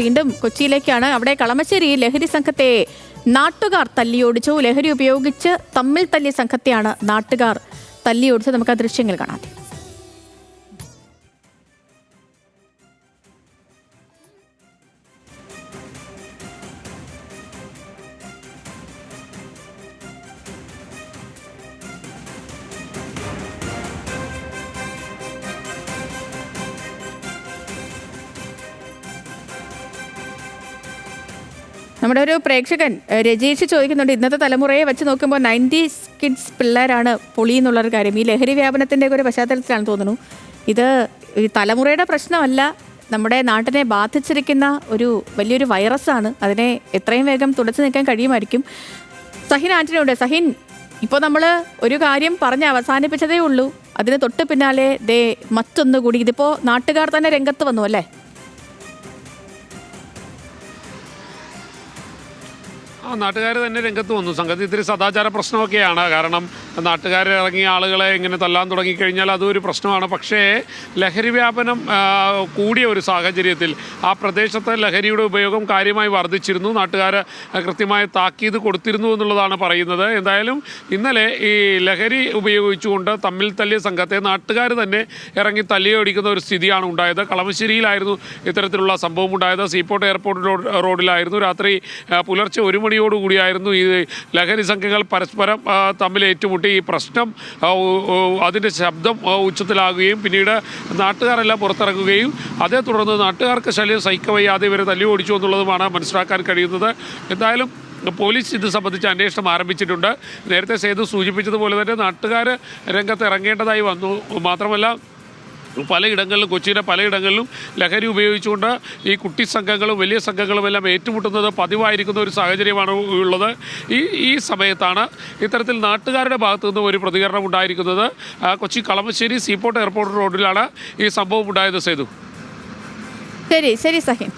വീണ്ടും കൊച്ചിയിലേക്കാണ്. അവിടെ കളമശ്ശേരി ലഹരി സംഘത്തെ നാട്ടുകാർ തല്ലിയോടിച്ചു. ലഹരി ഉപയോഗിച്ച് തമ്മിൽ തല്ലിയ സംഘത്തെയാണ് നാട്ടുകാർ തല്ലിയോടിച്ചത്. നമുക്ക് ആ ദൃശ്യങ്ങൾ കാണാം. നമ്മുടെ ഒരു പ്രേക്ഷകൻ രജീഷ് ചോദിക്കുന്നുണ്ട്, ഇന്നത്തെ തലമുറയെ വെച്ച് നോക്കുമ്പോൾ 90s കിഡ്സ് പിള്ളേരാണ് പൊളി എന്നുള്ളൊരു കാര്യം. ഈ ലഹരി വ്യാപനത്തിൻ്റെ ഒരു പശ്ചാത്തലത്തിലാണ് തോന്നുന്നു. ഇത് ഈ തലമുറയുടെ പ്രശ്നമല്ല, നമ്മുടെ നാട്ടിനെ ബാധിച്ചിരിക്കുന്ന ഒരു വലിയൊരു വൈറസാണ്. അതിനെ എത്രയും വേഗം തുടച്ചു നീക്കാൻ കഴിയുമായിരിക്കും. സഹിൻ ആന്റണിയുണ്ട്. സഹിൻ, ഇപ്പോൾ നമ്മൾ ഒരു കാര്യം പറഞ്ഞ് അവസാനിപ്പിച്ചതേ ഉള്ളൂ, അതിന് തൊട്ട് പിന്നാലെ മറ്റൊന്നുകൂടി. ഇതിപ്പോൾ നാട്ടുകാർ തന്നെ രംഗത്ത് വന്നു അല്ലേ? നാട്ടുകാർ തന്നെ രംഗത്ത് വന്നു. സംഗതി ഇത്തിരി സദാചാര പ്രശ്നമൊക്കെയാണ്. കാരണം നാട്ടുകാർ ഇറങ്ങിയ ആളുകളെ ഇങ്ങനെ തല്ലാൻ തുടങ്ങിക്കഴിഞ്ഞാൽ അതൊരു പ്രശ്നമാണ്. പക്ഷേ ലഹരി വ്യാപനം കൂടിയ ഒരു സാഹചര്യത്തിൽ ആ പ്രദേശത്തെ ലഹരിയുടെ ഉപയോഗം കാര്യമായി വർദ്ധിച്ചിരുന്നു. നാട്ടുകാർ കൃത്യമായ താക്കീത് കൊടുത്തിരുന്നു എന്നുള്ളതാണ് പറയുന്നത്. എന്തായാലും ഇന്നലെ ഈ ലഹരി ഉപയോഗിച്ചുകൊണ്ട് തമ്മിൽ തല്ലിയ സംഘത്തെ നാട്ടുകാർ തന്നെ ഇറങ്ങി തല്ലിയൊടിക്കുന്ന ഒരു സ്ഥിതിയാണ് ഉണ്ടായത്. കളമശ്ശേരിയിലായിരുന്നു ഇത്തരത്തിലുള്ള സംഭവം ഉണ്ടായത്. സീപോർട്ട് എയർപോർട്ട് റോഡിലായിരുന്നു. രാത്രി പുലർച്ചെ 1 മണിയോടുകൂടിയായിരുന്നു ഈ ലഹരി സംഘങ്ങൾ പരസ്പരം തമ്മിൽ ഏറ്റുമുട്ടി. ഈ പ്രശ്നം അതിൻ്റെ ശബ്ദം ഉച്ചത്തിലാകുകയും പിന്നീട് നാട്ടുകാരെല്ലാം പുറത്തിറങ്ങുകയും അതേ തുടർന്ന് നാട്ടുകാർക്ക് ശല്യം സഹിക്കവയ്യാതെ ഇവരെ തല്ലി ഓടിച്ചു എന്നുള്ളതുമാണ് മനസ്സിലാക്കാൻ കഴിയുന്നത്. എന്തായാലും പോലീസ് ഇത് സംബന്ധിച്ച് അന്വേഷണം ആരംഭിച്ചിട്ടുണ്ട്. നേരത്തെ സേതു സൂചിപ്പിച്ചതുപോലെ തന്നെ നാട്ടുകാർ രംഗത്ത് ഇറങ്ങേണ്ടതായി വന്നു. മാത്രമല്ല പലയിടങ്ങളിലും, കൊച്ചിയിലെ പലയിടങ്ങളിലും ലഹരി ഉപയോഗിച്ചുകൊണ്ട് ഈ കുട്ടി സംഘങ്ങളും വലിയ സംഘങ്ങളും എല്ലാം ഏറ്റുമുട്ടുന്നത് പതിവായിരിക്കുന്ന ഒരു സാഹചര്യമാണ് ഉള്ളത്. ഈ സമയത്താണ് ഇത്തരത്തിൽ നാട്ടുകാരുടെ ഭാഗത്തു നിന്നും ഒരു പ്രതികരണം ഉണ്ടായിരിക്കുന്നത്. കൊച്ചി കളമശ്ശേരി സീപോർട്ട് എയർപോർട്ട് റോഡിലാണ് ഈ സംഭവം ഉണ്ടായത്. സേതു, ശരി സഹിൻ.